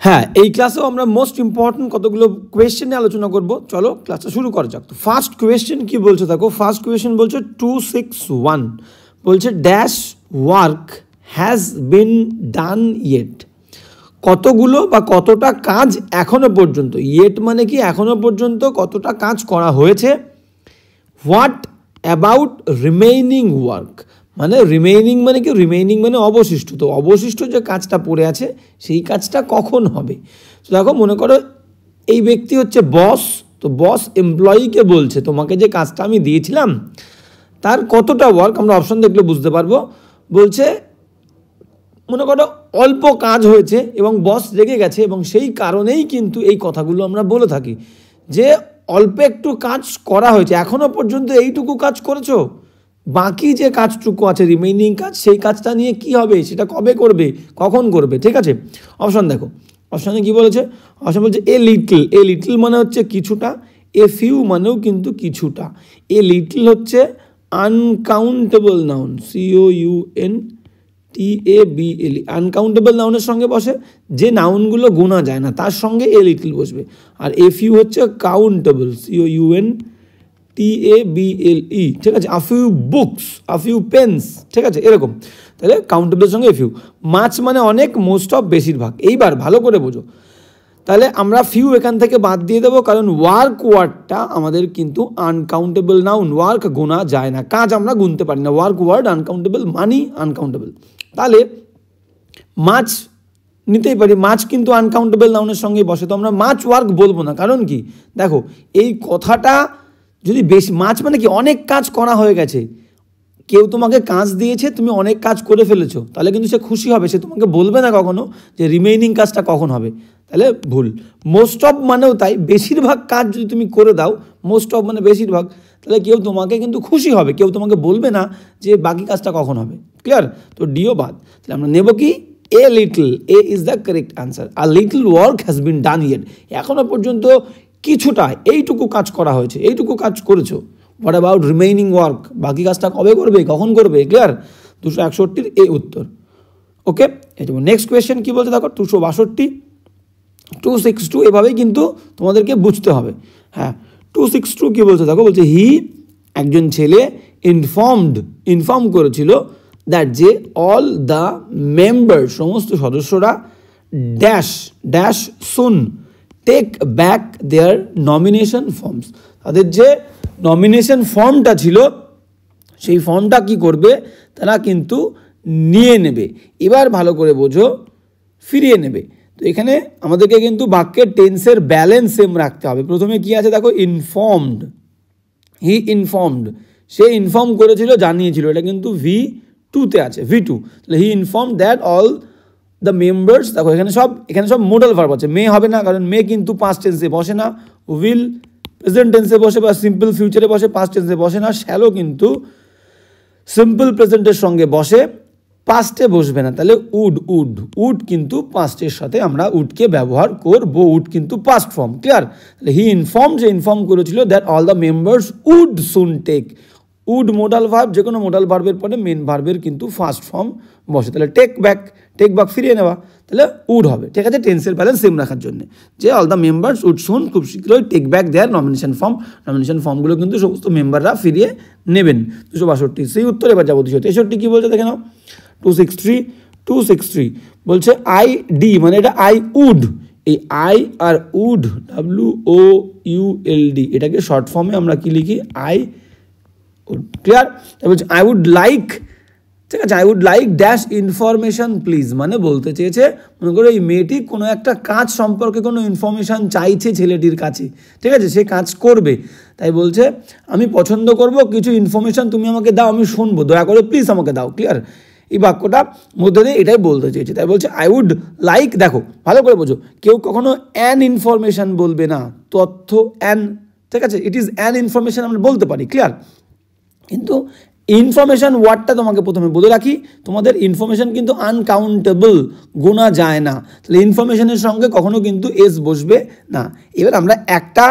হ্যাঁ, এই ক্লাসেও আমরা মোস্ট ইম্পর্টেন্ট কতগুলো কোয়েশ্চেন নিয়ে আলোচনা করব। চলো ক্লাসটা শুরু করা যাক। তো ফার্স্ট কোয়েশ্চেন কি বলছে দেখো, ফার্স্ট কোয়েশ্চেন বলছে 261 বলছে dash work has been done yet, কতগুলো বা কতটা কাজ এখনো পর্যন্ত, ইয়েট মানে কি এখনো পর্যন্ত কতটা কাজ করা হয়েছে। হোয়াট অ্যাবাউট রিমেইনিং ওয়ার্ক, মানে রিমেইনিং মানে কি, রিমেইনিং মানে অবশিষ্ট, তো অবশিষ্ট যে কাজটা পড়ে আছে সেই কাজটা কখন হবে। তো দেখো মনে করো এই ব্যক্তি হচ্ছে বস, তো বস এমপ্লয়িকে বলছে তোমাকে যে কাজটা আমি দিয়েছিলাম তার কতটা ওয়ার্ক, আমরা অপশন দেখলে বুঝতে পারবো। বলছে মনে করো অল্প কাজ হয়েছে এবং বস রেগে গেছে, এবং সেই কারণেই কিন্তু এই কথাগুলো আমরা বলে থাকি যে অল্প একটু কাজ করা হয়েছে, এখনও পর্যন্ত এইটুকু কাজ করেছো, বাকি যে কাজটুকু আছে রিমেইনিং কাজ, সেই কাজটা নিয়ে কি হবে, সেটা কবে করবে, কখন করবে। ঠিক আছে, অপশন দেখো, অপশানে কি বলেছে, অপশন বলছে এ লিটল, এ লিটল মানে হচ্ছে কিছুটা, এ ফিউ মানেও কিন্তু কিছুটা। এ লিটল হচ্ছে আনকাউন্টেবল নাউন, COUNTABLE, আনকাউন্টেবল নাউনের সঙ্গে বসে, যে নাউনগুলো গোনা যায় না তার সঙ্গে এ লিটল বসবে। আর এ ফিউ হচ্ছে কাউন্টেবল, COUNTABLE, ঠিক আছে। A few books, a few pens, ঠিক আছে, এরকম। তাহলে কাউন্টেবলের সঙ্গে এ ফিউ। মাছ মানে অনেক, মোস্ট অফ বেশিরভাগ। এইবার ভালো করে বোঝো, তাহলে আমরা ফিউ এখান থেকে বাদ দিয়ে দেবো, কারণ ওয়ার্ক ওয়ার্ডটা আমাদের কিন্তু আনকাউন্টেবল নাউন, ওয়ার্ক গোনা যায় না, কাজ আমরা গুনতে পারি না, ওয়ার্ক ওয়ার্ড আনকাউন্টেবল, মানি আনকাউন্টেবল। তাহলে মাছ নিতেই পারি, মাছ কিন্তু আনকাউন্টেবল নাউনের সঙ্গে বসে, তো আমরা মাছ ওয়ার্ক বলবো না। কারণ কি, দেখো এই কথাটা যদি বেশি, মাছ মানে কি অনেক কাজ করা হয়ে গেছে, কেউ তোমাকে কাজ দিয়েছে, তুমি অনেক কাজ করে ফেলেছো, তাহলে কিন্তু সে খুশি হবে, সে তোমাকে বলবে না কখনো যে রিমেইনিং কাজটা কখন হবে, তাহলে ভুল। মোস্ট অফ মানেও তাই, বেশিরভাগ কাজ যদি তুমি করে দাও, মোস্ট অফ মানে বেশিরভাগ, তাহলে কেউ তোমাকে কিন্তু খুশি হবে, কেউ তোমাকে বলবে না যে বাকি কাজটা কখন হবে। ক্লিয়ার? তো ডিও বাদ। তাহলে আমরা নেব কি, a little, a is the correct answer. আর little work has been done yet, এখনো পর্যন্ত কিছুটা, এইটুকু কাজ করা হয়েছে, এইটুকু কাজ করেছো। হোয়াট অ্যাবাউট রিমেইনিং ওয়ার্ক, বাকি কাজটা কবে করবে, কখন করবে। ক্লিয়ার? 261 এই উত্তর। ওকে, এটা নেক্সট কোয়েশ্চেন কি বলছে দেখো, 262, 262 এভাবেই কিন্তু তোমাদেরকে বুঝতে হবে। হ্যাঁ, 262 কি বলছে দেখো, বলছে হি, একজন ছেলে, ইনফর্ম করেছিল দ্যাট যে অল দ্য মেম্বার, সমস্ত সদস্যরা, ড্যাশ সুন টেক ব্যাক দেয়ার নমিনেশন ফর্মস, তাদের যে নমিনেশন ফর্মটা ছিল সেই ফর্মটা কি করবে, তারা কিন্তু নিয়ে নেবে। এবার ভালো করে বোঝো, ফিরিয়ে নেবে। তো এখানে আমাদেরকে কিন্তু বাক্যের টেন্সের ব্যালেন্স সেম রাখতে হবে। প্রথমে কি আছে দেখো, ইনফর্মড, হি ইনফর্মড, সে ইনফর্ম করেছিল, জানিয়েছিল, এটা কিন্তু V2-তে আছে, V2। তাহলে he inform that all the members, দেখো এখানে সব মোডাল ভার্ব আছে, মে হবে না, কারণ মে কিন্তু পাস্ট টেন্সে বসে না, উইল প্রেজেন্ট টেন্সে বসে বা সিম্পল ফিউচারে বসে, পাস্ট টেন্সে বসে না, শ্যালো কিন্তু সিম্পল প্রেজেন্টের সঙ্গে বসে, পাস্টে বসবে না। তাহলে উড কিন্তু পাস্টের সাথে আমরা উডকে ব্যবহার করব, উড কিন্তু পাস্ট ফর্ম। ক্লিয়ার? তাহলে হি ইনফর্ম, যে ইনফর্ম করেছিল that all the members would soon take, would modal verb, যে কোনো মোডাল ভার্বের পরে মেন ভার্বের কিন্তু ফার্স্ট ফর্ম বসে, তাহলে টেক ব্যাক ফিরিয়ে নেওয়া, তাহলে উড হবে। ঠিক আছে, টেন্সের ব্যালেন্স সেম রাখার জন্য, যে অল দ্য মেম্বার্স উড সুন, খুব শীঘ্রই টেক ব্যাক দেয়ার নমিনেশন ফর্মগুলো কিন্তু সমস্ত মেম্বাররা ফিরিয়ে নেবেন। 262 সেই উত্তর। এবার যাবো 263 কি বলছে দেখে নাও, 263 বলছে ID, মানে এটা আই উড, এই আই আর উড, WOULD, এটাকে শর্ট ফর্মে আমরা কি লিখি, আই উড। ক্লিয়ার? বলছে আই উড লাইক, ঠিক আছে, I would like dash information please, মানে বলতে চেয়েছে মনে করো এই মেয়েটি কোনো একটা কাজ সম্পর্কে কোনো ইনফরমেশান চাইছে ছেলেটির কাছে, ঠিক আছে, সে কাজ করবে, তাই বলছে আমি পছন্দ করব কিছু ইনফরমেশান তুমি আমাকে দাও, আমি শুনবো, দয়া করে প্লিজ আমাকে দাও। ক্লিয়ার? এই বাক্যটা মধ্যে দিয়ে এটাই বলতে চেয়েছে, তাই বলছে আই উড লাইক। দেখো ভালো করে বোঝো, কেউ কখনো অ্যান ইনফরমেশান বলবে না, তথ্য, অ্যান, ঠিক আছে, ইট ইজ অ্যান ইনফরমেশান আমরা বলতে পারি। ক্লিয়ার? কিন্তু ইনফরমেশন ওয়ার্ডটা তোমাকে প্রথমে বলে রাখি, তোমাদের ইনফরমেশন কিন্তু আনকাউন্টেবল, গোনা যায় না, তাহলে ইনফরমেশনের সঙ্গে কখনো কিন্তু এস বসবে না। এবার আমরা একটা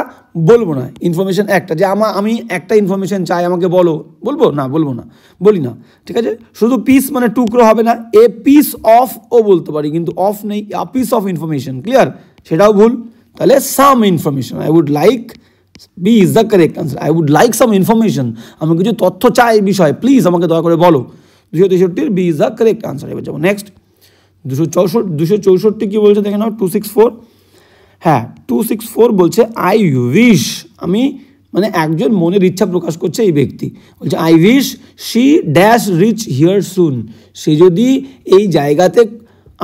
বলবো না, ইনফরমেশন একটা, যে আমি একটা ইনফরমেশন চাই আমাকে বলো, বলবো না, বলবো না, বলি না, ঠিক আছে। শুধু পিস মানে টুকরো হবে না, এ পিস অফ ও বলতে পারি, কিন্তু অফ নেই, a piece of information, clear, সেটাও ভুল। তাহলে some information, I would like, B is the correct answer. I would like some information, আমি কিছু তথ্য চাই এই বিষয়ে, প্লিজ আমাকে দয়া করে বলো। 263 B is the correct answer. এবার যাবো নেক্সট 264 কি বলছে দেখে নাও, 264, হ্যাঁ 264 বলছে আই উইশ, আমি মানে একজন মনের ইচ্ছা প্রকাশ করছে এই ব্যক্তি, বলছে I wish she dash reach here soon, সে যদি এই জায়গাতে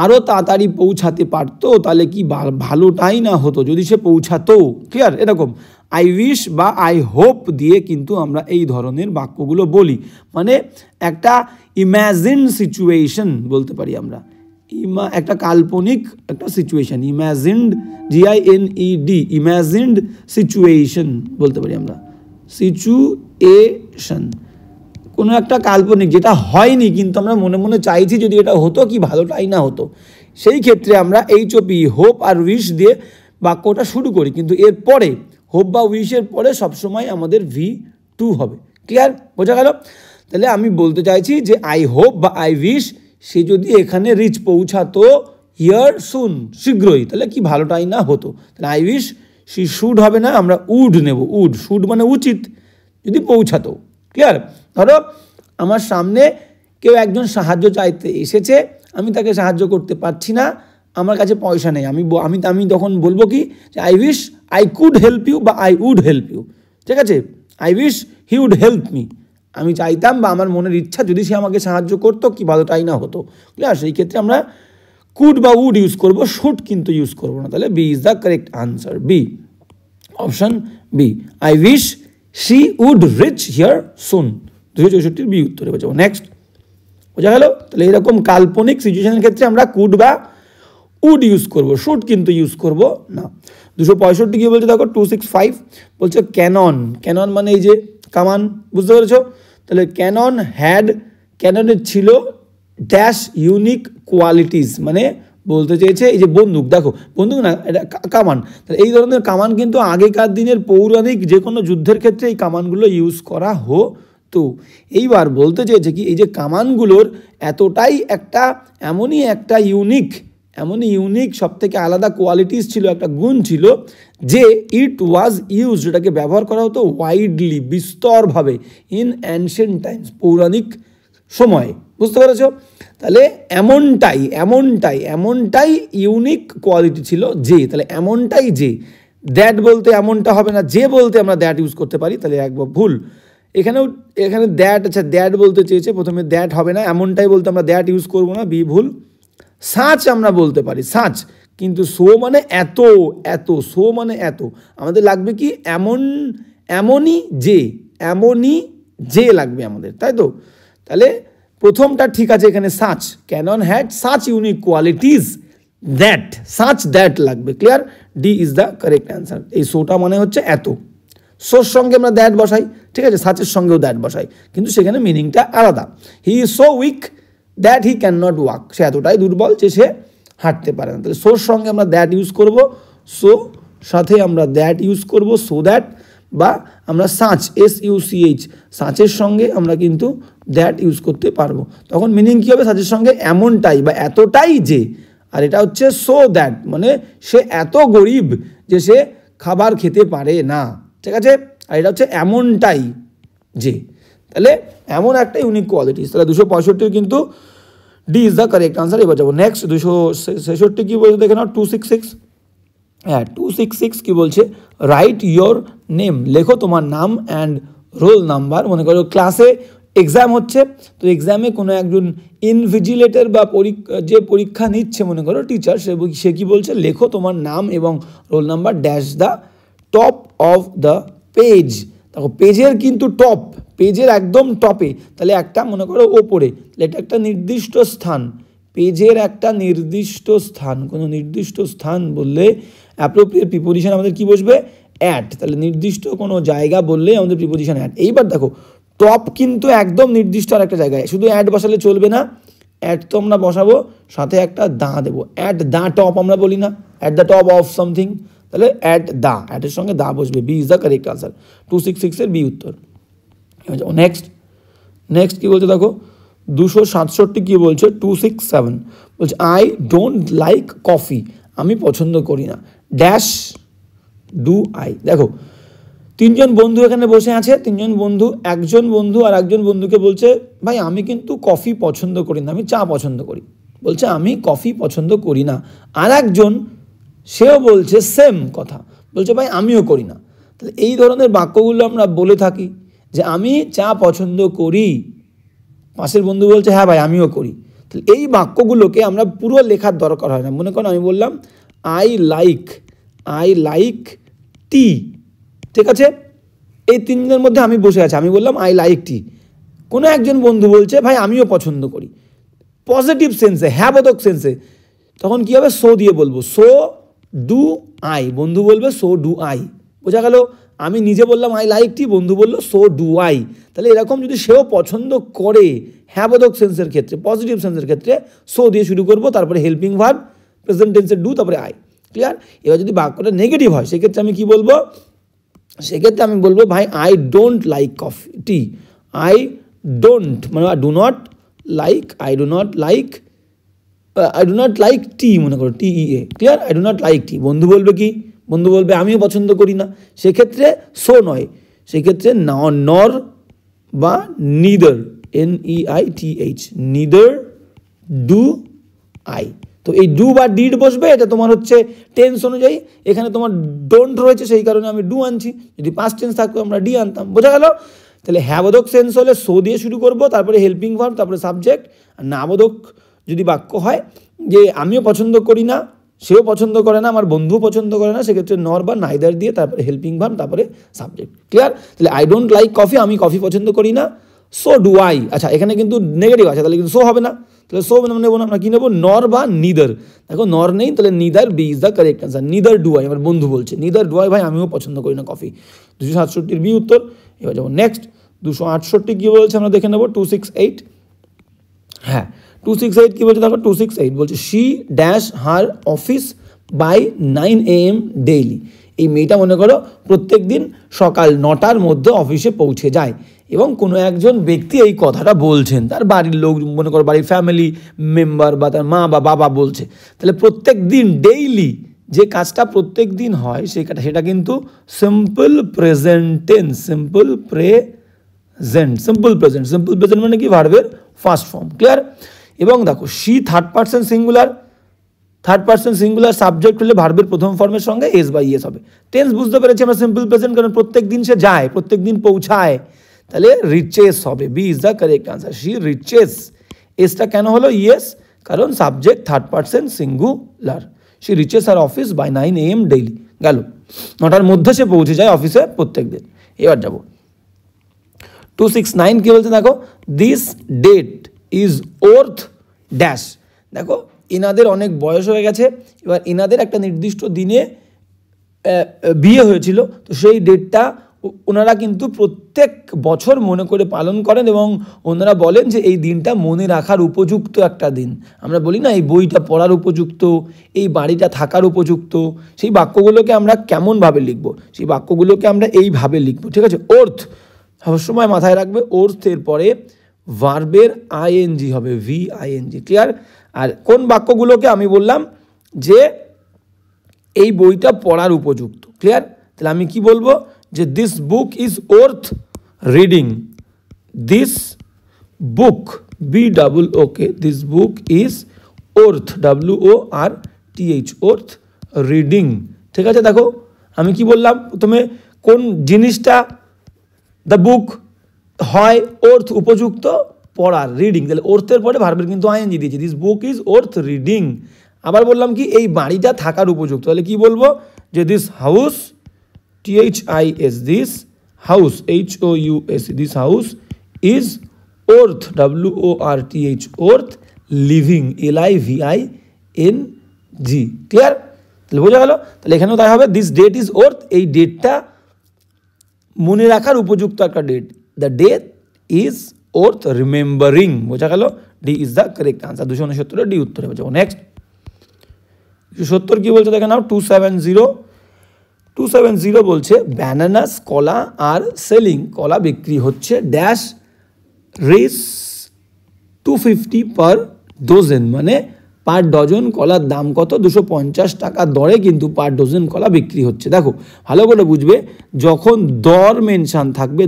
আরও তাড়াতাড়ি পৌঁছাতে পারতো তাহলে কি ভালোটাই না হতো যদি সে পৌঁছাতো, ক্লিয়ার। এরকম আই উইশ বা আই হোপ দিয়ে কিন্তু আমরা এই ধরনের বাক্যগুলো বলি, মানে একটা ইম্যাজিনড সিচুয়েশন বলতে পারি আমরা, একটা কাল্পনিক একটা সিচুয়েশন, ইম্যাজিনড, GINED, ইম্যাজিনড সিচুয়েশন বলতে পারি আমরা, সিচুয়েশন, কোনো একটা কাল্পনিক যেটা হয়নি কিন্তু আমরা মনে মনে চাইছি যদি এটা হতো কি ভালোটাই না হতো, সেই ক্ষেত্রে আমরা HOP, হোপ আর উইশ দিয়ে বাক্যটা শুরু করি, কিন্তু এর পরে হোপ বা উইশের পরে সবসময় আমাদের V2 হবে, ক্লিয়ার, বোঝা গেল। তাহলে আমি বলতে চাইছি যে আই হোপ বা আই উইশ সে যদি এখানে রিচ পৌঁছাতো হিয়ার সুন, শীঘ্রই, তাহলে কি ভালোটাই না হতো, তাহলে আই উইশ শি শুড হবে না, আমরা উড নেব, উড, শুড মানে উচিত, যদি পৌঁছাতো, ক্লিয়ার। ধরো আমার সামনে কেউ একজন সাহায্য চাইতে এসেছে, আমি তাকে সাহায্য করতে পারছি না, আমার কাছে পয়সা নেই, আমি তখন বলবো কি যে I wish I could help you বা আই উড হেল্প ইউ, ঠিক আছে, I wish he would help me, আমি চাইতাম বা আমার মনের ইচ্ছা যদি সে আমাকে সাহায্য করতো কি ভালোটাই না হতো, ক্লিয়ার। সেই ক্ষেত্রে আমরা কুড বা উড ইউজ করবো, শুড কিন্তু ইউজ করবো না, তাহলে B is the correct answer, B, option B, I wish she would reach here soon, 264 B উত্তরে যাবো। নেক্সট, বোঝা গেল। তাহলে এরকম কাল্পনিক সিচুয়েশনের ক্ষেত্রে আমরা কুড বা উড ইউজ করবো, শুড কিন্তু ইউজ করবো না। 265 কি বলছে দেখো, 265 বলছে ক্যানন, ক্যানন মানে এই যে কামান, বুঝতে পেরেছো। তাহলে ক্যাননের ছিল ড্যাশ ইউনিক কোয়ালিটিস, মানে বলতে চেয়েছে এই যে বন্দুক, দেখো বন্দুক না এটা কামান, তাহলে এই ধরনের কামান কিন্তু আগেকার দিনের পৌরাণিক যে কোনো যুদ্ধের ক্ষেত্রে এই কামানগুলো ইউজ করা হতো। এইবার বলতে চেয়েছে কি এই যে কামানগুলোর এতটাই একটা এমনই ইউনিক সব থেকে আলাদা কোয়ালিটিস ছিল, একটা গুণ ছিল যে ইট ওয়াজ ইউজ, এটাকে ব্যবহার করা হতো ওয়াইডলি, বিস্তরভাবে, ইন অ্যানশিয়েন্ট টাইমস, পৌরাণিক সময়ে, বুঝতে পেরেছো। তাহলে এমনটাই ইউনিক কোয়ালিটি ছিল যে, তাহলে এমনটাই যে, দ্যাট বলতে এমনটা হবে না, যে বলতে আমরা দ্যাট ইউজ করতে পারি, তাহলে একবার ভুল। এখানে দ্যাট, আচ্ছা দ্যাট বলতে চেয়েছে, প্রথমে দ্যাট হবে না, এমনটাই বলতে আমরা দ্যাট ইউজ করবো না, বি ভুল। সাচ আমরা বলতে পারি, সাচ, কিন্তু সো মানে এত, সো মানে এত, আমাদের লাগবে কি এমনই যে লাগবে আমাদের, তাই তো। তাহলে প্রথমটা ঠিক আছে, এখানে such, cannon had such unique qualities that, such that লাগবে, clear, D is the correct answer. এই সোটা মানে হচ্ছে এত, সোর সঙ্গে আমরা দ্যাট বসাই, ঠিক আছে, সাচের সঙ্গেও দ্যাট বসাই, কিন্তু সেখানে মিনিংটা আলাদা। He is so weak that he can not walk, সে এতটাই দুর্বল যে সে হাঁটতে পারে না, তাহলে সোর সঙ্গে আমরা দ্যাট ইউজ করব, সো সাথে আমরা দ্যাট ইউজ করব, সো দ্যাট, বা আমরা সাচ, SUCH, সাচের সঙ্গে আমরা কিন্তু দ্যাট ইউজ করতে পারবো, তখন মিনিং কী হবে, সাচের সঙ্গে এমনটাই বা এতটাই যে, আর এটা হচ্ছে সো দ্যাট, মানে সে এত গরিব যে সে খাবার খেতে পারে না, ঠিক আছে, আর এটা হচ্ছে এমনটাই যে, তাহলে এমন একটা ইউনিক কোয়ালিটিস। তাহলে 265 কিন্তু D is the correct answer. এবার যাবো নেক্সট, 266 কি বলছে দেখে নাও, 266, হ্যাঁ 266 কি বলছে, রাইট ইয়োর নেম, লেখো তোমার নাম অ্যান্ড রোল নাম্বার। মনে করো ক্লাসে এক্সাম হচ্ছে, তো এক্সামে কোনো একজন ইনভিজিলেটর বা যে পরীক্ষা নিচ্ছে মনে করো টিচার, সে কি বলছে, লেখো তোমার নাম এবং roll number dash the top of the page. দেখো পেজের কিন্তু টপ, পেজের একদম টপে, তাহলে একটা মনে করো ওপরে, তাহলে এটা একটা নির্দিষ্ট স্থান, পেজের একটা নির্দিষ্ট স্থান, কোনো নির্দিষ্ট স্থান বললে অ্যাপ্রোপ্রিয়েট প্রিপোজিশন আমাদের কি বসবে, অ্যাট, তাহলে নির্দিষ্ট কোনো জায়গা বললে আমাদের প্রিপোজিশন অ্যাট। এইবার দেখো টপ কিন্তু একদম নির্দিষ্ট আর একটা জায়গায়, শুধু অ্যাট বসালে চলবে না, অ্যাট তো আমরা বসাবো, সাথে একটা দা দেবো, অ্যাট দা টপ আমরা বলি না, at the top of something, তাহলে অ্যাট দা, অ্যাটের সঙ্গে দা বসবে, B is the correct answer, 266 B উত্তর। নেক্সট নেক্সট কী বলছে দেখো, 267 কী বলছে, 267 বলছে আই ডোন্ট লাইক কফি, আমি পছন্দ করি না, ড্যাশ ডু আই। দেখো তিনজন বন্ধু এখানে বসে আছে, তিনজন বন্ধু, একজন বন্ধু আর একজন বন্ধুকে বলছে ভাই আমি কিন্তু কফি পছন্দ করি না, আমি চা পছন্দ করি, বলছে আমি কফি পছন্দ করি না। আর একজন সেও বলছে সেম কথা, বলছে ভাই আমিও করি না। তাহলে এই ধরনের বাক্যগুলো আমরা বলে থাকি যে আমি চা পছন্দ করি, পাশের বন্ধু বলছে হ্যাঁ ভাই আমিও করি। তাহলে এই বাক্যগুলোকে আমরা পুরো লেখার দরকার হয় না। মনে করো আমি বললাম আই লাইক টি, ঠিক আছে, এই তিনজনের মধ্যে আমি বসে আছি, আমি বললাম আই লাইক টি, কোনো একজন বন্ধু বলছে ভাই আমিও পছন্দ করি, পজিটিভ সেন্সে, হ্যাবোধক সেন্সে, তখন কী হবে, সো দিয়ে বলবো, সো ডু আই, বন্ধু বলবে সো ডু আই, বোঝা গেল। আমি নিজে বললাম আই লাইক টি, বন্ধু বললো সো ডু আই। তাহলে এরকম যদি সেও পছন্দ করে হ্যাবোধক সেন্সের ক্ষেত্রে, পজিটিভ সেন্সের ক্ষেত্রে সো দিয়ে শুরু করবো, তারপরে হেল্পিং ভার্ব, প্রেজেন্ট টেন্সের ডু, তারপরে আই, ক্লিয়ার। এবার যদি বাক্যটা নেগেটিভ হয় সেক্ষেত্রে আমি কি বলবো, সেক্ষেত্রে আমি বলবো ভাই I don't like coffee tea, I don't মানে do not like, I do not like tea, মনে করো TEA, clear, I do not like tea. বন্ধু বলবে কি, বন্ধু বলবে আমিও পছন্দ করি না, সেক্ষেত্রে সো নয়, সেক্ষেত্রে নর বা neither, NEITH, neither do I. তো এই ডু বা ডিড বসবে, এটা তোমার হচ্ছে টেন্স অনুযায়ী, এখানে তোমার ডোন্ট রয়েছে সেই কারণে আমি ডু আনছি, যদি পাস্ট টেন্স থাকতো আমরা ডি আনতাম, বোঝা গেল। তাহলে হ্যাবোধক সেন্স হলে সো দিয়ে শুরু করব, তারপরে হেল্পিং ভার্ব, তারপরে সাবজেক্ট। আর নাবোধক যদি বাক্য হয় যে আমিও পছন্দ করি না, সেও পছন্দ করে না, আমার বন্ধুও পছন্দ করে না, সেক্ষেত্রে নর বা নাইদার দিয়ে তারপরে হেল্পিং ভার্ব, তারপরে সাবজেক্ট, ক্লিয়ার। তাহলে আই ডোন্ট লাইক কফি, আমি কফি পছন্দ করি না, সো ডু আই। আচ্ছা এখানে কিন্তু নেগেটিভ আছে, তাহলে কিন্তু সো হবে না, তাহলে সো নেবো না, আমরা কী নেবো, নর বা নিদার। দেখো নর নেই, তাহলে neither, B is the correct answer, neither do I, আমার বন্ধু বলছে নিদার ডু আই, ভাই আমিও পছন্দ করি না কফি, 267 বি উত্তর। এবার যাবো নেক্সট, 268 কী বলছে আমরা দেখে নেবো, 268, হ্যাঁ 268 কী বলছে দেখো, 268 বলছে she dash her office by 9 AM daily. এই মেয়েটা মনে করো প্রত্যেক দিন সকাল 9টার মধ্যে অফিসে পৌঁছে যায়, এবং কোনো একজন ব্যক্তি এই কথাটা বলছেন, তার বাড়ির লোক, মনে করো বাড়ির ফ্যামিলি মেম্বার বা তার মা বা বাবা বলছে। তাহলে প্রত্যেক দিন, ডেইলি যে কাজটা প্রত্যেক দিন হয় সেটা কিন্তু simple present tense, simple present মানে কি, ভার্বের ফার্স্ট ফর্ম, ক্লিয়ার। এবং দেখো she third person singular subject হলে ভার্বের প্রথম ফর্মের সঙ্গে এস বা ইএস হবে। টেন্স বুঝতে পেরেছি আমরা, সিম্পল প্রেজেন্ট, কারণ প্রত্যেক দিন সে যায়, প্রত্যেক দিন পৌঁছায়, তাহলে রিচেস হবে, B is the correct answer, she reaches. এসটা কেন হলো ইএস, কারণ subject third person singular, she reaches আর অফিস বাই 9 AM ডেইলি, গেল 9টার মধ্যে সে পৌঁছে যায় অফিসে প্রত্যেক দিন। এবার যাবো 269 কি বলছে দেখো, this date is worth dash. দেখো এনাদের অনেক বয়স হয়ে গেছে, এবার এনাদের একটা নির্দিষ্ট দিনে বিয়ে হয়েছিল, তো সেই ডেটটা ওনারা কিন্তু প্রত্যেক বছর মনে করে পালন করেন, এবং ওনারা বলেন যে এই দিনটা মনে রাখার উপযুক্ত একটা দিন। আমরা বলি না এই বইটা পড়ার উপযুক্ত, এই বাড়িটা থাকার উপযুক্ত, সেই বাক্যগুলোকে আমরা কেমনভাবে লিখবো, সেই বাক্যগুলোকে আমরা এইভাবে লিখবো, ঠিক আছে। ওর্থ সবসময় মাথায় রাখবে, ওর্থের পরে ভার্বের আইএনজি হবে, VING, ক্লিয়ার। আর কোন বাক্যগুলোকে আমি বললাম যে এই বইটা পড়ার উপযুক্ত, ক্লিয়ার। তাহলে আমি কি বলবো, যে this book is worth reading, this book, BOOK, this book is worth, WORTH, worth reading, ঠিক আছে। দেখো আমি কি বললাম প্রথমে, কোন জিনিসটা দ্য বুক হয় ওর্থ উপযুক্ত পড়ার, রিডিং, তাহলে ওর্থের পরে ভার্বের কিন্তু আইএনজি দিয়েছি, this book is worth reading. আবার বললাম কি এই বাড়িটা থাকার উপযুক্ত, তাহলে কি বলবো, যে this house, THIS, this house, HOUS, this house is worth, WORTH, worth living, LIVING, clear. তাহলে বোঝা গেল। তাহলে এখানেও তাই হবে, দিস ডেট ইজ ওর্থ, এই ডেটটা মনে রাখার উপযুক্ত একটা date, the day is worth remembering. বোঝা গেল? D is the correct answer. 269 D উত্তর হয়ে যাবো। নেক্সট 270 কি বলছে দেখে নাও। 270 বলছে ব্যানানাস, কলা আর সেলিং, কলা বিক্রি হচ্ছে ড্যাশ রেস 250 পার ডজন, মানে পার ডজন কলার দাম কত? 250 টাকা দরে কিন্তু পার ডজন কলা বিক্রি হচ্ছে। দেখো ভালো করে বুঝবে, যখন দর মেনশান থাকবে,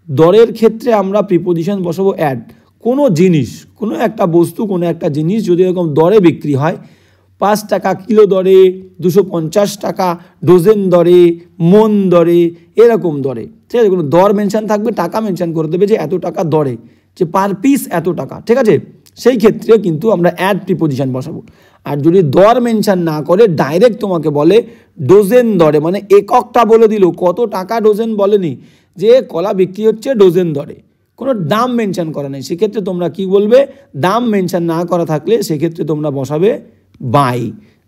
দরের ক্ষেত্রে আমরা প্রিপোজিশন বসাবো অ্যাড। কোনো জিনিস, কোনো একটা বস্তু, কোনো একটা জিনিস যদি এরকম দরে বিক্রি হয়, 5 টাকা কিলো দরে, 250 টাকা ডজন দরে, মন দরে, এরকম দরে, ঠিক আছে? কোনো দর মেনশান থাকবে, টাকা মেনশান করে দেবে যে এত টাকা দরে, যে পার পিস এত টাকা, ঠিক আছে? সেই ক্ষেত্রে কিন্তু আমরা অ্যাড প্রিপোজিশন বসাবো। আর যদি দর মেনশান না করে ডাইরেক্ট তোমাকে বলে ডজন দরে, মানে এককটা বলে দিল, কত টাকা ডজন বলেনি, যে কলা বিক্রি হচ্ছে ডজন দরে, কোনো দাম মেনশান করা নেই, সেক্ষেত্রে তোমরা কি বলবে? দাম মেনশান না করা থাকলে সেক্ষেত্রে তোমরা বসাবে বাই।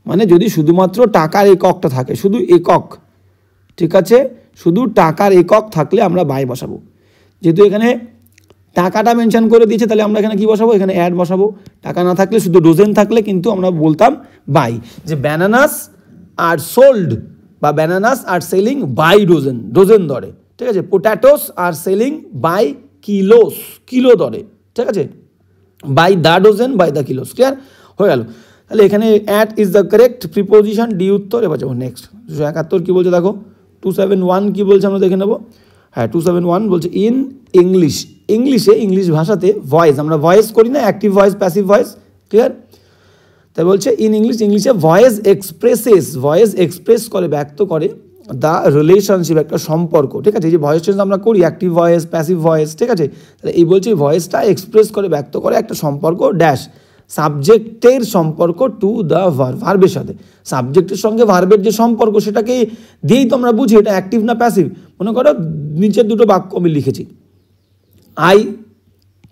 মানে যদি শুধুমাত্র টাকার এককটা থাকে, শুধু একক, ঠিক আছে, শুধু টাকার একক থাকলে আমরা বাই বসাবো। যেহেতু এখানে টাকাটা মেনশন করে দিয়েছে, তাহলে আমরা এখানে কি বসাবো? এখানে অ্যাড বসাবো। টাকা না থাকলে, শুধু ডজন থাকলে কিন্তু আমরা বলতাম বাই, যে ব্যানানাস আর সোল্ড বা bananas are selling by dozen, dozen দরে, ঠিক আছে? Potatoes are selling by kilos, kilo দরে, ঠিক আছে? By the dozen, by the kilos. Clear হয়ে গেল? তাহলে এখানে at is the correct preposition, D উত্তর। এবার যাবো নেক্সট 271 কি বলছে দেখো। 271 কি বলছে আমরা দেখে নেবো। হ্যাঁ, 271 বলছে ইন ইংলিশ, ইংলিশ ভাষাতে ভয়েস, আমরা ভয়েস করি না, active voice, passive voice, clear? তাই বলছে ইন ইংলিশে ভয়েস এক্সপ্রেস করে, ব্যক্ত করে দ্য রিলেশনশিপ, একটা সম্পর্ক, ঠিক আছে? এই যে ভয়েস চেঞ্জ আমরা করি, অ্যাক্টিভ ভয়েস, প্যাসিভ ভয়েস, ঠিক আছে? তাহলে এই বলছে ভয়েসটা এক্সপ্রেস করে, ব্যক্ত করে একটা সম্পর্ক ড্যাশ সাবজেক্টের সম্পর্ক টু দ্য ভার্ব, ভার্বের সাথে। সাবজেক্টের সঙ্গে ভার্বের যে সম্পর্ক সেটাকে দিয়েই তো আমরা বুঝি এটা অ্যাক্টিভ না প্যাসিভ। মনে করো নিচের দুটো বাক্য আমি লিখেছি, আই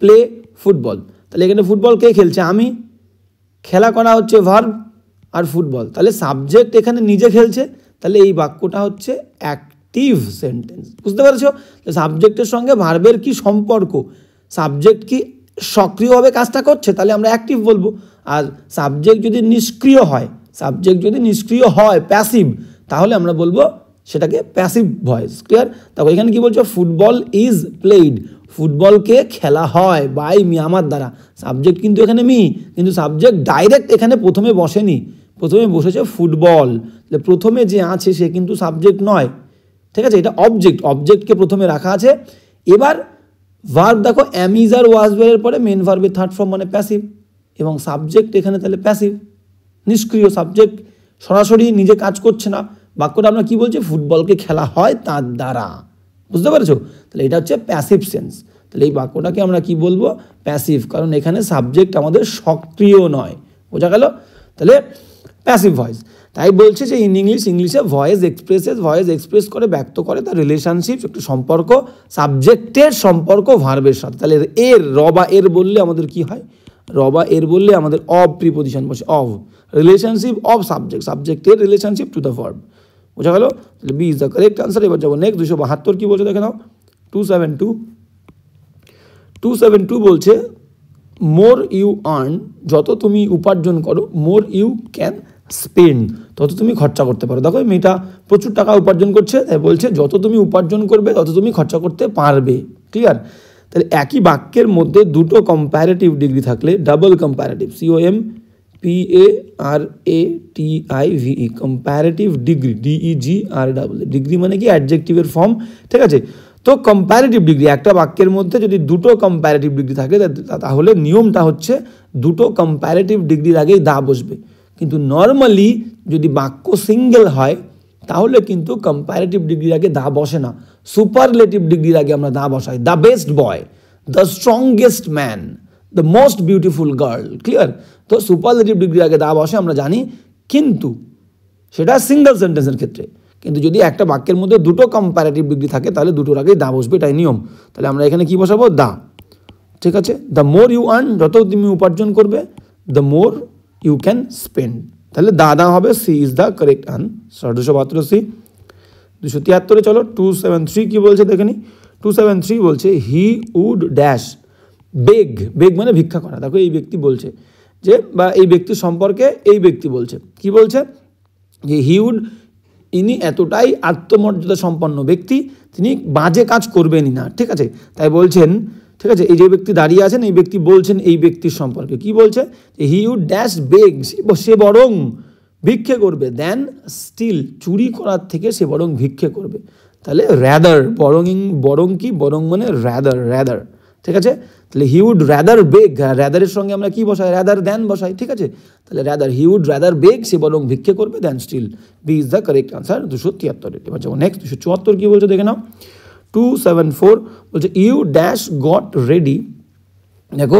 প্লে ফুটবল, তাহলে এখানে ফুটবল কে খেলছে? আমি। খেলা করা হচ্ছে ভার্ব আর ফুটবল, তাহলে সাবজেক্ট এখানে নিজে খেলছে, তাহলে এই বাক্যটা হচ্ছে অ্যাক্টিভ সেন্টেন্স। বুঝতে পারছো? সাবজেক্টের সঙ্গে ভার্বের কি সম্পর্ক, সাবজেক্ট কি সক্রিয়ভাবে কাজটা করছে, তাহলে আমরা অ্যাক্টিভ বলবো। আর সাবজেক্ট যদি নিষ্ক্রিয় হয় প্যাসিভ, তাহলে আমরা বলবো সেটাকে প্যাসিভ ভয়েস। ক্লিয়ার? তারপর এখানে কি বলছো? ফুটবল ইজ প্লেইড, ফুটবলকে খেলা হয় বাই মি, আমার দ্বারা। সাবজেক্ট কিন্তু এখানে মি, কিন্তু সাবজেক্ট ডাইরেক্ট এখানে প্রথমে বসেনি, প্রথমে বসেছে ফুটবল। প্রথমে যে আছে সে কিন্তু সাবজেক্ট নয়, ঠিক আছে? এটা অবজেক্টকে প্রথমে রাখা আছে। এবার ভার্ব দেখো, অ্যাম, ইজ আর ওয়াজ এর পরে মেন ভার্বের থার্ড ফর্ম মানে প্যাসিভ, এবং সাবজেক্ট এখানে তাহলে প্যাসিভ, নিষ্ক্রিয়। সাবজেক্ট সরাসরি নিজে কাজ করছে না। বাক্যটা আমরা কি বলছি? ফুটবলকে খেলা হয় তার দ্বারা। বুঝতে পারছো? তাহলে এটা হচ্ছে প্যাসিভ সেন্স। তাহলে এই বাক্যটাকে আমরা কি বলবো? প্যাসিভ, কারণ এখানে সাবজেক্ট আমাদের সক্রিয় নয়। বোঝা গেল? তাহলে প্যাসিভ ভয়েস। তাই বলছে যে ইন ইংলিশে ভয়েস এক্সপ্রেস করে, ব্যক্ত করে তার রিলেশনশিপ, একটা সম্পর্ক, সাবজেক্টের সম্পর্ক ভার্বের সাথে। তাহলে এর, রবা এর বললে আমাদের কি হয়? রবা এর বললে আমাদের অব প্রিপোজিশন বসে, অব রিলেশনশিপ অব সাবজেক্টের রিলেশনশিপ টু দ্য ভার্ব। বোঝা গেল? তাহলে B is the correct answer. এবার যাবো নেক্সট 272 কি বলছে দেখে নাও। 272 বলছে মোর ইউ আর্ন, যত তুমি উপার্জন করো, মোর ইউ ক্যান স্পেন্ড, তত তুমি খরচা করতে পারো। দেখো মেয়েটা প্রচুর টাকা উপার্জন করছে, তাই বলছে যত তুমি উপার্জন করবে তত তুমি খরচা করতে পারবে। ক্লিয়ার? তাহলে একই বাক্যের মধ্যে দুটো কম্প্যারেটিভ ডিগ্রি থাকলে, double comparative, COMPARATIVE, comparative degree, DEGR, degree মানে কি? অ্যাডজেক্টিভের ফর্ম, ঠিক আছে? তো কম্প্যারেটিভ ডিগ্রি, একটা বাক্যের মধ্যে যদি দুটো কম্প্যারেটিভ ডিগ্রি থাকে, তাহলে নিয়মটা হচ্ছে দুটো কম্প্যারেটিভ ডিগ্রির আগেই দা বসবে। কিন্তু নর্মালি যদি বাক্য সিঙ্গেল হয় তাহলে কিন্তু কম্প্যারেটিভ ডিগ্রির আগে দা বসে না, সুপারলেটিভ ডিগ্রির আগে আমরা দা বসাই। The best boy, the strongest man, the most beautiful girl. Clear? তো সুপারলেটিভ ডিগ্রির আগে দা বসে আমরা জানি, কিন্তু সেটা সিঙ্গেল সেন্টেন্সের ক্ষেত্রে। কিন্তু যদি একটা বাক্যের মধ্যে দুটো কম্প্যারেটিভ ডিগ্রি থাকে তাহলে দুটোর আগেই দা বসবে, এটাই নিয়ম। তাহলে আমরা এখানে কি বসাবো? দা। ঠিক আছে? দ্য মোর ইউ আর্ন, যত তুমি উপার্জন করবে, the more you can spend, তাহলে দা হবে। C is the correct answer. 272 C. 273 চলো 273 কি বলছে দেখে নি। 273 বলছে হি উড ড্যাশ বেগ, বেগ মানে ভিক্ষা করা। দেখো এই ব্যক্তি বলছে যে, বা এই ব্যক্তির সম্পর্কে এই ব্যক্তি বলছে, কি বলছে যে হি উড, ইনি এতটাই আত্মমর্যাদা সম্পন্ন ব্যক্তি, তিনি বাজে কাজ করবেনই না, ঠিক আছে। তাই বলছেন, ঠিক আছে, এই যে ব্যক্তি দাঁড়িয়ে আছেন এই ব্যক্তি বলছেন এই ব্যক্তির সম্পর্কে কি বলছে, যে হি উড ড্যাশ বেগ, সে বরং ভিক্ষে করবে, দেন স্টিল, চুরি করার থেকে সে বরং ভিক্ষে করবে। তাহলে র্যাদার, বরং কি, বরং মানে র্যাদার, ঠিক আছে। তাহলে হি উড র্যাদার বেগ, র্যাদারের সঙ্গে আমরা কি বসাই, র্যাদার দেন বসাই, ঠিক আছে। তাহলে rather, he would rather beg, সে বরং ভিক্ষে করবে, then still, B is the correct answer 273। এবার যাবো নেক্সট 274 কি বলছে দেখে নাও। 274 বলছে ইউ ড্যাশ গট রেডি। দেখো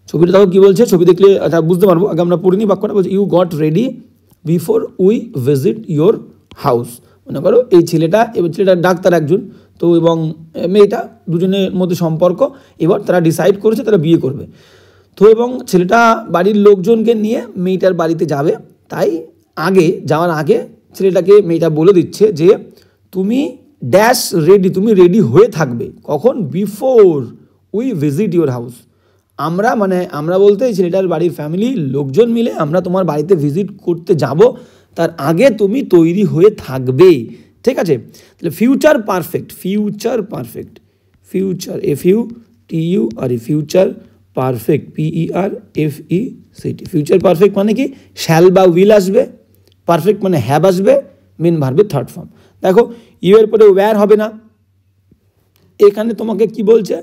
ছবিটা দেখো কি বলছে, ছবি দেখলে আচ্ছা বুঝতে পারবো, আগে আমরা পড়িনি বাক্যটা। বলছে you got ready before we visit your house. মনে করো এই ছেলেটা, এবার ছেলেটা ডাক্তার একজন, তো এবং মেয়েটা, দুজনের মধ্যে সম্পর্ক, এবার তারা ডিসাইড করেছে তারা বিয়ে করবে। তো এবং ছেলেটা বাড়ির লোকজনকে নিয়ে মেয়েটার বাড়িতে যাবে, তাই যাওয়ার আগে ছেলেটাকে মেয়েটা বলে দিচ্ছে যে তুমি ড্যাশ রেডি, তুমি রেডি হয়ে থাকবে, কখন, before we visit your house. আমরা বলতে এই ছেলেটার বাড়ির ফ্যামিলি লোকজন মিলে আমরা তোমার বাড়িতে ভিজিট করতে যাব, তার আগে তুমি তৈরি হয়ে থাকবে, ঠিক আছে। তাহলে future perfect, future FUTUR, future perfect PERFECT। Future perfect মানে কি, শ্যাল বা উইল আসবে, পারফেক্ট মানে হ্যাভ আসবে, মেন ভার্বের থার্ড ফর্ম। দেখো ইউ এর পরে ওয়্যার হবে না, এখানে তোমাকে কি বলছে,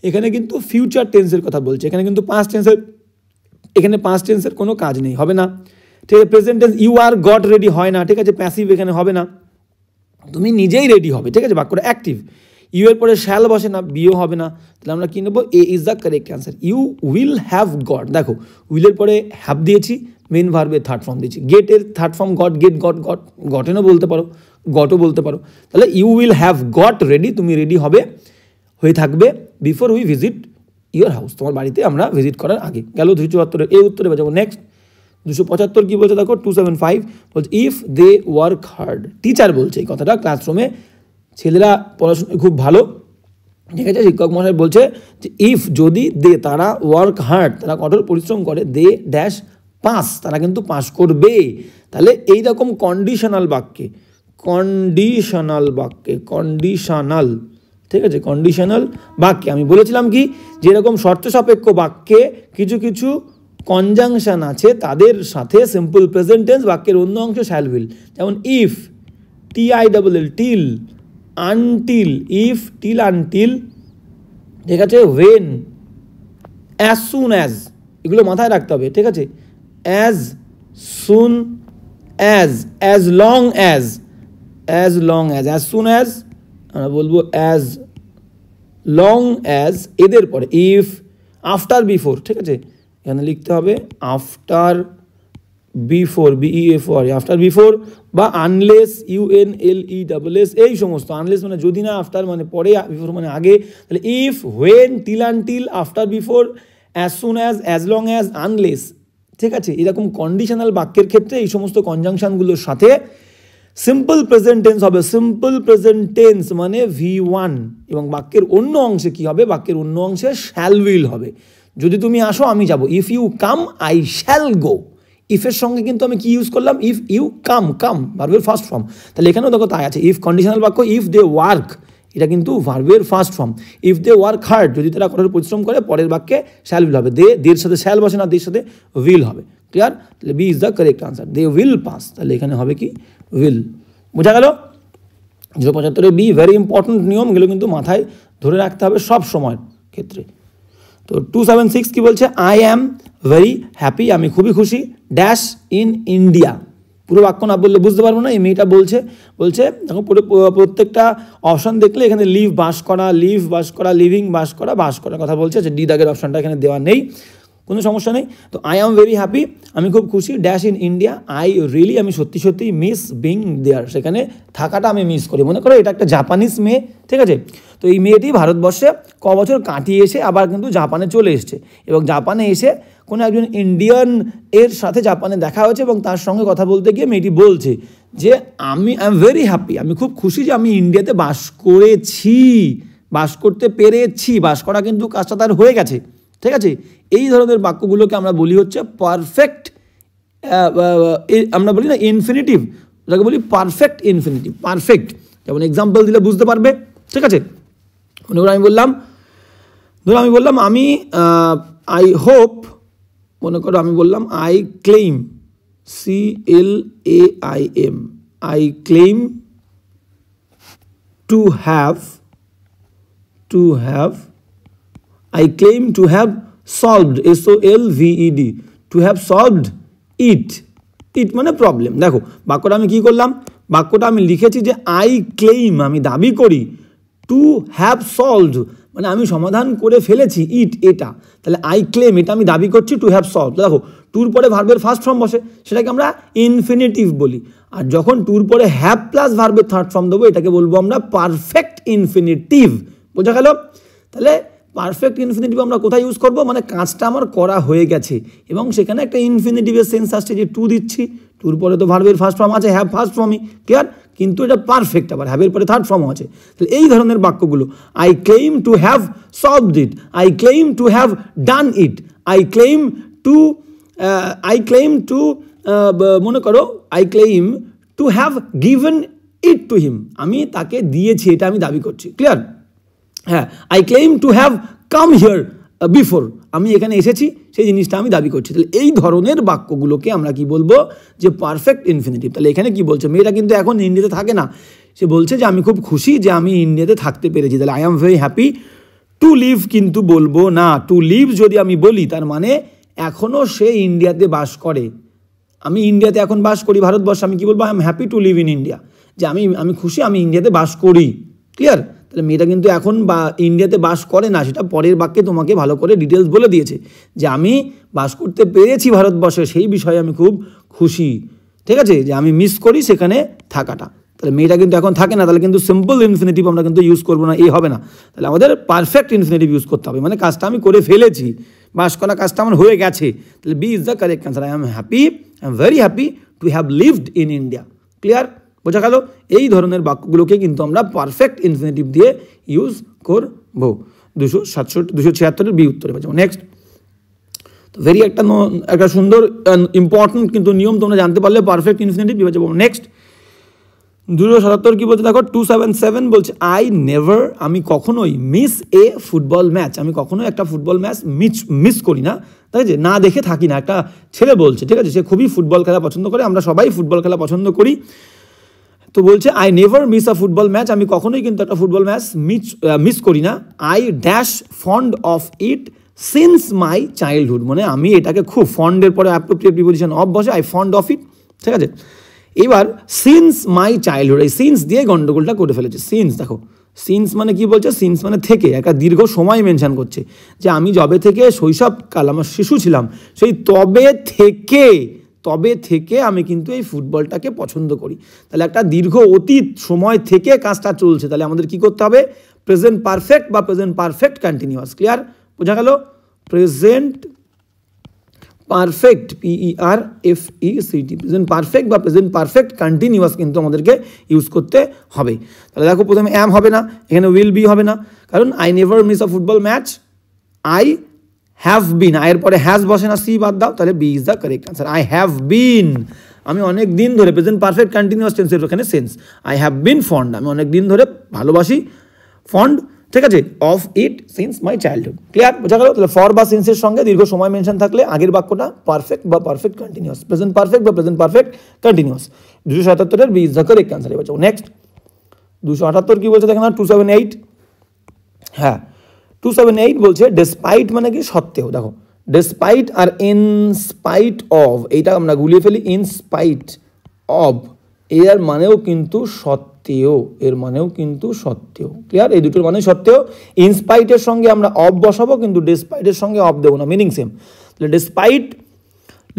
এখানে কিন্তু ফিউচার টেন্সের কথা বলছে, এখানে কিন্তু পাস্ট টেন্সের কোনো কাজ নেই, হবে না, ঠিক আছে। Present tense you are got ready হয় না, ঠিক আছে, প্যাসিভ এখানে হবে না, তুমি নিজেই রেডি হবে, ঠিক আছে, বাক্যটা অ্যাক্টিভ। ইউ এর পরে শ্যাল বসে না, বিও হবে না, তাহলে আমরা কি নেবো, A is the correct answer, you will have got. দেখো উইলের পরে হ্যাভ দিয়েছি, মেন ভার্বের থার্ড ফর্ম দিয়েছি, গেটের থার্ড ফর্ম গট, গটেনও বলতে পারো, গটও বলতে পারো। তাহলে you will have got ready, তুমি রেডি হয়ে থাকবে, before we visit your house, তোমার বাড়িতে আমরা ভিজিট করার আগে। গেল 274 এই উত্তরে যাবো। নেক্সট 275 কি বলছে দেখো, 275 বলছে if they work hard. Teacher বলছে এই কথাটা, ক্লাসরুমে ছেলেরা পড়াশোনায় খুব ভালো, ঠিক আছে, শিক্ষক মশাই বলছে যে ইফ, যদি দে, তারা ওয়ার্ক হার্ড, তারা কঠোর পরিশ্রম করে, দে ড্যাশ পাস, তারা কিন্তু পাস করবে। তাহলে এইরকম কন্ডিশনাল বাক্যে, ঠিক আছে, কন্ডিশনাল বাক্যে আমি বলেছিলাম কি, যেরকম শর্ত সাপেক্ষ বাক্যে কিছু কিছু কনজাংশন আছে, তাদের সাথে সিম্পল প্রেজেন্ট টেন্স বাক্যের অন্য অংশ শ্যাল উইল, যেমন if, TILL, till, until, if, till, until, ঠিক আছে, ওয়েন, অ্যাজ সুন অ্যাজ, এগুলো মাথায় রাখতে হবে, ঠিক আছে, as soon as, as long as, as soon as, আমরা বলবো অ্যাজ লং অ্যাজ, এদের পরে ইফ, আফটার, বিফোর, ঠিক আছে, এখানে লিখতে হবে after before, BEFOR, after before, বা আনলেস, UNLESS, এই সমস্ত, আনলেস মানে যদি না, আফটার মানে পরে, বিফোর মানে আগে। তাহলে if, when, till, until, after before, as soon as long as, unless, ঠিক আছে। এরকম কন্ডিশনাল বাক্যের ক্ষেত্রে এই সমস্ত কনজাংশনগুলোর সাথে সিম্পল প্রেজেন্ট টেন্স হবে, সিম্পল প্রেজেন্ট টেন্স মানে V1, এবং বাক্যের অন্য অংশে কি হবে, বাক্যের অন্য অংশে শ্যাল উইল হবে। যদি তুমি আসো আমি যাব, if you come I shall go. ইফের সঙ্গে কিন্তু আমি কি ইউজ করলাম, ইফ ইউ কাম ভার্বের ফার্স্ট ফর্ম। তাহলে এখানেও দেখো তাই আছে, ইফ কন্ডিশনাল বাক্য, ইফ দে ওয়ার্ক, এটা কিন্তু ভার্বের first form. If they work hard, যদি তারা কঠোর পরিশ্রম করে, পরের বাক্যে শ্যাল উইল হবে, দের সাথে শ্যাল বসে না, দের সাথে উইল হবে, ক্লিয়ার। তাহলে B is the correct answer, they will pass, তাহলে এখানে হবে কি, উইল। বোঝা গেল। 075 বি, ভেরি ইম্পর্টেন্ট নিয়ম, এগুলো কিন্তু মাথায় ধরে রাখতে হবে সব সময়ের ক্ষেত্রে। তো 276 কি বলছে, আই অ্যাম ভেরি হ্যাপি, আমি খুবই খুশি, ড্যাশ ইন ইন্ডিয়া। পুরো বাক্য না বললে বুঝতে পারবো না, এই মেয়েটা বলছে দেখো প্রত্যেকটা অপশান দেখলে এখানে লিভ বাস করা, লিভিং বাস করার কথা বলছে, যে ডি দাগের অপশানটা এখানে দেওয়া নেই, কোনো সমস্যা নেই। তো আই অ্যাম ভেরি হ্যাপি, আমি খুব খুশি, dash in India, I really, আমি সত্যি মিস বিং দেয়ার, সেখানে থাকাটা আমি মিস করি। মনে করো এটা একটা জাপানিজ মেয়ে, ঠিক আছে, তো এই মেয়েটি ভারতবর্ষে ক বছর কাটিয়ে এসে আবার কিন্তু জাপানে চলে এসছে, এবং জাপানে এসে কোনো একজন ইন্ডিয়ান এর সাথে জাপানে দেখা হয়েছে, এবং তার সঙ্গে কথা বলতে গিয়ে মেয়েটি বলছে যে আই এম ভেরি হ্যাপি, আমি খুব খুশি যে আমি ইন্ডিয়াতে বাস করেছি, বাস করতে পেরেছি, বাস করা কিন্তু কাজটা তার হয়ে গেছে, ঠিক আছে। এই ধরনের বাক্যগুলোকে আমরা বলি হচ্ছে পারফেক্ট, আমরা বলি না ইনফিনিটিভ, যেটাকে বলি পারফেক্ট ইনফিনিটিভ, পারফেক্ট। যেমন এক্সাম্পল দিলে বুঝতে পারবে, ঠিক আছে। মনে করো আমি বললাম আমি আই হোপ, মনে করো আমি বললাম I claim, CLAIM, I claim to have I claim to have solved, SOLVED, to have solved it মানে প্রবলেম। দেখো বাক্যটা আমি কি করলাম, বাক্যটা আমি লিখেছি যে আই ক্লেইম, আমি দাবি করি, টু হ্যাভ সলভড মানে আমি সমাধান করে ফেলেছি, এটা, তাহলে আই ক্লেম এটা আমি দাবি করছি, টু হ্যাভ সলভড। দেখো টুর পরে ভার্বের ফার্স্ট ফর্ম বসে, সেটাকে আমরা ইনফিনিটিভ বলি। আর যখন টুর পরে হ্যাভ প্লাস ভার্বের থার্ড ফর্ম দেবো, এটাকে বলবো আমরা পারফেক্ট ইনফিনিটিভ। বোঝা গেল? তাহলে পারফেক্ট ইনফিনিটিভ আমরা কোথায় ইউজ করবো, মানে কাজটা আমার করা হয়ে গেছে এবং সেখানে একটা ইনফিনিটিভের সেন্স আসছে যে টু দিচ্ছি, টুর পরে তো ভার্বের ফার্স্ট ফর্ম আছে, হ্যাভ ফার্স্ট ফর্মই, ক্লিয়ার, কিন্তু এটা পারফেক্ট, আবার হ্যাভের পরে থার্ড ফর্মও আছে। তাহলে এই ধরনের বাক্যগুলো, I claim to have solved it, I claim to have done it, I claim to মনে করো I claim to have given it to him, আমি তাকে দিয়েছি, এটা আমি দাবি করছি, ক্লিয়ার। হ্যাঁ, I claim to have come here before, আমি এখানে এসেছি সেই জিনিসটা আমি দাবি করছি। তাহলে এই ধরনের বাক্যগুলোকে আমরা কি বলবো, যে পারফেক্ট ইনফিনিটিভ। তাহলে এখানে কি বলছে, মেয়েটা কিন্তু এখন ইন্ডিয়াতে থাকে না, সে বলছে যে আমি খুব খুশি যে আমি ইন্ডিয়াতে থাকতে পেরেছি। তাহলে I am very happy to live কিন্তু বলবো না, টু লিভ যদি আমি বলি তার মানে এখনও সে ইন্ডিয়াতে বাস করে, আমি ইন্ডিয়াতে এখন বাস করি, ভারতবর্ষে, আমি কি বলবো, I am happy to live in India, যে আমি খুশি আমি ইন্ডিয়াতে বাস করি, ক্লিয়ার। তাহলে মেয়েটা কিন্তু এখন ইন্ডিয়াতে বাস করে না, সেটা পরের বাক্যে তোমাকে ভালো করে ডিটেলস বলে দিয়েছে যে আমি বাস করতে পেরেছি ভারতবর্ষে, সেই বিষয়ে আমি খুব খুশি, ঠিক আছে, যে আমি মিস করি সেখানে থাকাটা। তাহলে মেয়েটা কিন্তু এখন থাকে না, তাহলে কিন্তু সিম্পল ইনফিনিটিভ আমরা কিন্তু ইউজ করবো না, এই হবে না। তাহলে আমাদের পারফেক্ট ইনফিনিটিভ ইউজ করতে হবে, মানে কাজটা আমি করে ফেলেছি, বাস করা কাজটা আমার হয়ে গেছে। তাহলে B is the correct answer, I am very happy to have lived in India, clear, বোঝা গেল? এই ধরনের বাক্যগুলোকে কিন্তু আমরা পারফেক্ট ইনফিনিটিভ দিয়ে ইউজ করবো। 276 বি উত্তরে পাচ্ছি। নেক্সট, তো ভেরি একটা সুন্দর ইম্পর্টেন্ট কিন্তু নিয়ম তোমরা জানতে পারলে পারফেক্ট ইনফিনিটিভ বিভাজ্য। নেক্সট 277 কি বলছে দেখো, 277 বলছে আই নেভার, আমি কখনোই মিস এ ফুটবল ম্যাচ, আমি কখনোই একটা ফুটবল ম্যাচ মিস করি না, তাই যে না দেখে থাকি না। একটা ছেলে বলছে, ঠিক আছে, সে খুবই ফুটবল খেলা পছন্দ করে, আমরা সবাই ফুটবল খেলা পছন্দ করি, তো বলছে I never miss a football match, আমি কখনোই কিন্তু একটা ফুটবল ম্যাচ মিস করি না। I dash fond of it since my childhood, মানে আমি এটাকে খুব, ফন্ডের পরে অ্যাপ্রোপ্রিয়েট প্রিপোজিশন অফ বসে, আই ফন্ড অফ ইট, ঠিক আছে। এবার সিন্স মাই চাইল্ডহুড, এই সিন্স দিয়ে গন্ডগোলটা করে ফেলেছে। সিন্স দেখো, সিন্স মানে কি বলছে, সিন্স মানে থেকে, একটা দীর্ঘ সময় মেনশন করছে যে আমি যবে থেকে শৈশবকাল আমার শিশু ছিলাম, সেই তবে থেকে আমি কিন্তু এই ফুটবলটাকে পছন্দ করি। তাহলে একটা দীর্ঘ অতীত সময় থেকে কাজটা চলছে, তাহলে আমাদের কি করতে হবে, প্রেজেন্ট পারফেক্ট বা প্রেজেন্ট পারফেক্ট কন্টিনিউয়াস, ক্লিয়ার, বোঝা গেল? Present perfect, PERFECT, present perfect বা প্রেজেন্ট পারফেক্ট কন্টিনিউয়াস কিন্তু আমাদেরকে ইউজ করতে হবে। তাহলে দেখো প্রথমে অ্যাম হবে না, এখানে উইল বি হবে না, কারণ I never miss a football match, I have been, আয়ের পরে হ্যাজ বসে না, সি বাদ দাও, তাহলে B is the correct answer. I have been, আমি অনেক দিন ধরে, প্রেজেন্ট পারফেক্ট কন্টিনিউয়াস টেন্সের ওখানে sense, I have been fond, আমি অনেক দিন ধরে ভালোবাসি, ফন্ড, ঠিক আছে, of it since my childhood, clear, বোঝা গেল? তাহলে ফর বা সিন্সের সঙ্গে দীর্ঘ সময় মেনশন থাকলে আগের বাক্যটা পারফেক্ট বা পারফেক্ট কন্টিনিউয়াস, প্রেজেন্ট পারফেক্ট বা present perfect continuous. 277 B is the correct answer. এবার নেক্সট 278 কি বলছে দেখেন, 278, হ্যাঁ 278 বলছে ডেসপাইট মানে কি, সত্ত্বেও। দেখো ডেসপাইট আর ইনস্পাইট অফ, এইটা আমরা গুলিয়ে ফেলি, ইনস্পাইট অফ, এর মানেও কিন্তু সত্ত্বেও, এর মানেও কিন্তু সত্ত্বেও, ক্লিয়ার, এই দুটোর মানে সত্ত্বেও। ইনস্পাইটের সঙ্গে আমরা অফ বসাবো, কিন্তু ডেসপাইটের সঙ্গে অফ দেবো না, মিনিং সেম। তাহলে ডেসপাইট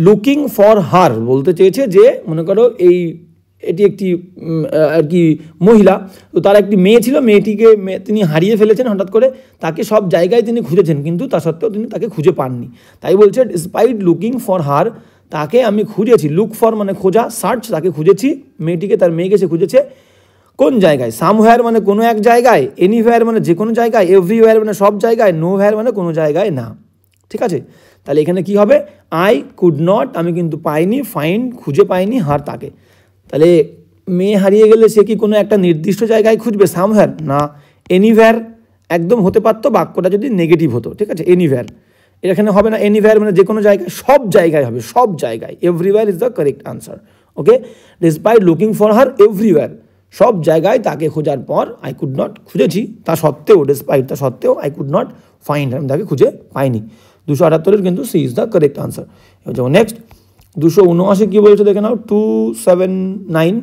লুকিং ফর হার বলতে চেয়েছে যে মনে করো এটি একটি আর কি মহিলা, তো তার একটি মেয়ে ছিল, মেয়েটিকে তিনি হারিয়ে ফেলেছেন হঠাৎ করে, তাকে সব জায়গায় তিনি খুঁজেছেন, কিন্তু তা সত্ত্বেও তিনি তাকে খুঁজে পাননি। তাই বলছে ডিসপাইট লুকিং ফর হার, তাকে আমি খুঁজেছি, লুক ফর মানে খোঁজা, সার্চ, তাকে খুঁজেছি, মেয়েটিকে, তার মেয়েকে সে খুঁজেছে, কোন জায়গায়, সামহোয়ার মানে কোনো এক জায়গায়, এনিহোয়ার মানে যে কোনো জায়গায়, এভরিওয়্যার মানে সব জায়গায়, নোহোয়ার মানে কোনো জায়গায় না। ঠিক আছে, তাহলে এখানে কি হবে, আই কুড নট আমি কিন্তু পাইনি, ফাইন্ড খুঁজে পাইনি হার তাকে। তাহলে মেয়ে হারিয়ে গেলে সে কি কোনো একটা নির্দিষ্ট জায়গায় খুঁজবে, সামহোয়ার না, এনিহোয়ার একদম হতে পারতো বাক্যটা যদি নেগেটিভ হতো। ঠিক আছে, এনিহোয়ার এখানে হবে না, এনিহোয়ার মানে যে কোনো জায়গায়, সব জায়গায় হবে, সব জায়গায়, everywhere is the correct answer. Okay, despite looking for her everywhere, সব জায়গায় তাকে খোঁজার পর, আই কুড নট খুঁজেছি তা সত্ত্বেও, ডিসপাইট তা সত্ত্বেও, আই কুড নট ফাইন্ড আমি তাকে খুঁজে পাইনি। 278 কিন্তু C is the correct answer. এবার নেক্সট 279 কী বলছে দেখে নাও, 279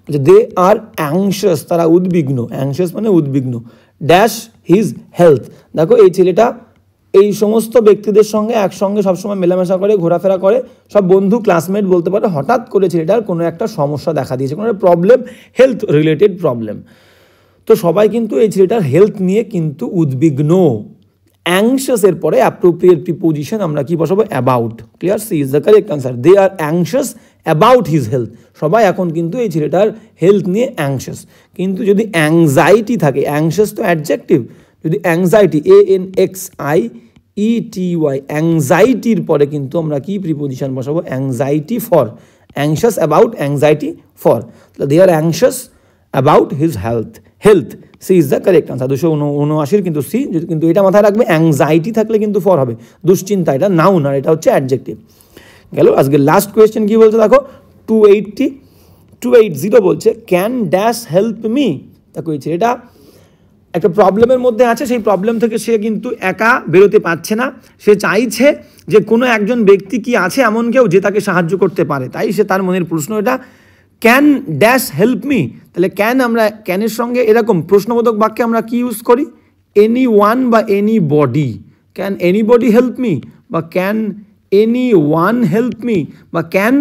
বলছে দে আর অ্যাংশাস, তারা উদ্বিগ্ন, অ্যাংশাস মানে উদ্বিগ্ন, ড্যাশ হিজ হেলথ। দেখো এই ছেলেটা এই সমস্ত ব্যক্তিদের সঙ্গে একসঙ্গে সবসময় মেলামেশা করে, ঘোরাফেরা করে, সব বন্ধু ক্লাসমেট বলতে পারে, হঠাৎ করে ছেলেটার কোনো একটা সমস্যা দেখা দিয়েছে, কোনো একটা প্রবলেম, হেলথ রিলেটেড প্রবলেম। তো সবাই কিন্তু এই ছেলেটার হেলথ নিয়ে কিন্তু উদ্বিগ্ন। অ্যাংশাসের পরে অ্যাপ্রোপ্রিয়েট প্রিপোজিশন আমরা কি বসাবো, about. Clear, C is the correct answer. They are anxious about his health, সবাই এখন কিন্তু এই ছেলেটার হেলথ নিয়ে অ্যাংশাস। কিন্তু যদি অ্যাংজাইটি থাকে, অ্যাংশাস তো অ্যাডজেক্টিভ, যদি অ্যাংজাইটি, ANXIETY, অ্যাংজাইটির পরে কিন্তু আমরা কি প্রিপোজিশন বসাবো, anxiety for, anxious about, anxiety for. তাহলে they are anxious about his health, C is the correct answer. 279 কিন্তু সি, কিন্তু এটা মাথায় রাখবে, অ্যাংজাইটি থাকলে কিন্তু ফর হবে, দুশ্চিন্তা, এটা নাউন আর এটা হচ্ছে অ্যাডজেক্টিভ। গেল। আজকে লাস্ট কোয়েশ্চেন কি বলছে দেখো, 280 বলছে ক্যান ড্যাশ হেল্প মি। দেখো এই ছেলেটা একটা প্রবলেমের মধ্যে আছে, সেই প্রবলেম থেকে সে কিন্তু একা বেরোতে পারছে না, সে চাইছে যে কোনো একজন ব্যক্তি কি আছে এমন কেউ যে তাকে সাহায্য করতে পারে, তাই সে তার মনের প্রশ্ন এটা, ক্যান ড্যাশ হেল্প মি। তাহলে ক্যান, আমরা ক্যানের সঙ্গে এরকম প্রশ্নবোধক বাক্যে আমরা কি ইউজ করি, এনি ওয়ান বা any body, can anybody help me, বা can any one help me, বা can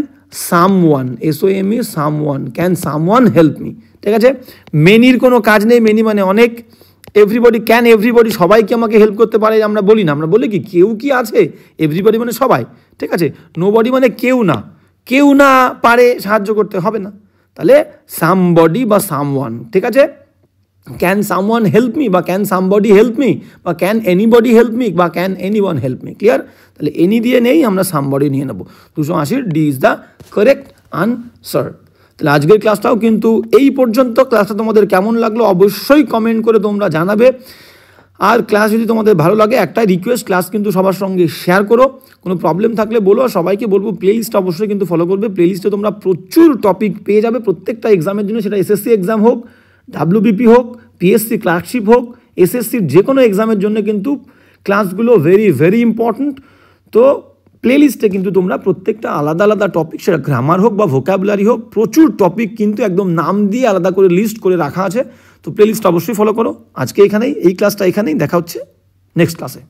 someone, SOME someone, can someone help me. ঠিক আছে, মেনির কোনো কাজ নেই, মেনি মানে অনেক, এভরিবডি, ক্যান এভরিবডি, সবাই কি আমাকে হেল্প করতে পারে আমরা বলি না, আমরা বলি কি কেউ কি আছে, এভরিবডি মানে সবাই। ঠিক আছে, নোবডি মানে কেউ না, কেউ না পারে সাহায্য করতে, হবে না, তাহলে সামবডি বা সামওয়ান। ঠিক আছে, ক্যান সামওয়ান হেল্প মি, বা ক্যান সামবডি হেল্প মি, বা ক্যান এনিবডি হেল্প মি, বা can anyone help me. Clear, তাহলে এনি দিয়ে নেই, আমরা সামবডি নিয়ে নেব। 280 D is the correct answer. তাহলে আজকের ক্লাসটাও কিন্তু এই পর্যন্ত। ক্লাসটা তোমাদের কেমন লাগলো অবশ্যই কমেন্ট করে তোমরা জানাবে। আর ক্লাস যদি তোমাদের ভালো লাগে, একটাই রিকোয়েস্ট, ক্লাস কিন্তু সবার সঙ্গে শেয়ার করো, কোনো প্রবলেম থাকলে বলো, আর সবাইকে বলবো প্লেলিস্ট অবশ্যই কিন্তু ফলো করবে। প্লেলিস্টে তোমরা প্রচুর টপিক পেয়ে যাবে প্রত্যেকটা এক্সামের জন্য, সেটা SSC এক্সাম হোক, WBP হোক, PSC ক্লার্কশিপ হোক, SSCর যে কোনো এক্সামের জন্য কিন্তু ক্লাসগুলো ভেরি ভেরি ইম্পর্ট্যান্ট। তো প্লেলিস্টে কিন্তু তোমরা প্রত্যেকটা আলাদা আলাদা টপিক, সেটা গ্রামার হোক বা ভোকাবুলারি হোক, প্রচুর টপিক কিন্তু একদম নাম দিয়ে আলাদা করে লিস্ট করে রাখা আছে। তো প্লেলিস্ট অবশ্যই ফলো করো। আজকে এখানেই, এই ক্লাসটা এখানেই, দেখা হচ্ছে নেক্সট ক্লাসে।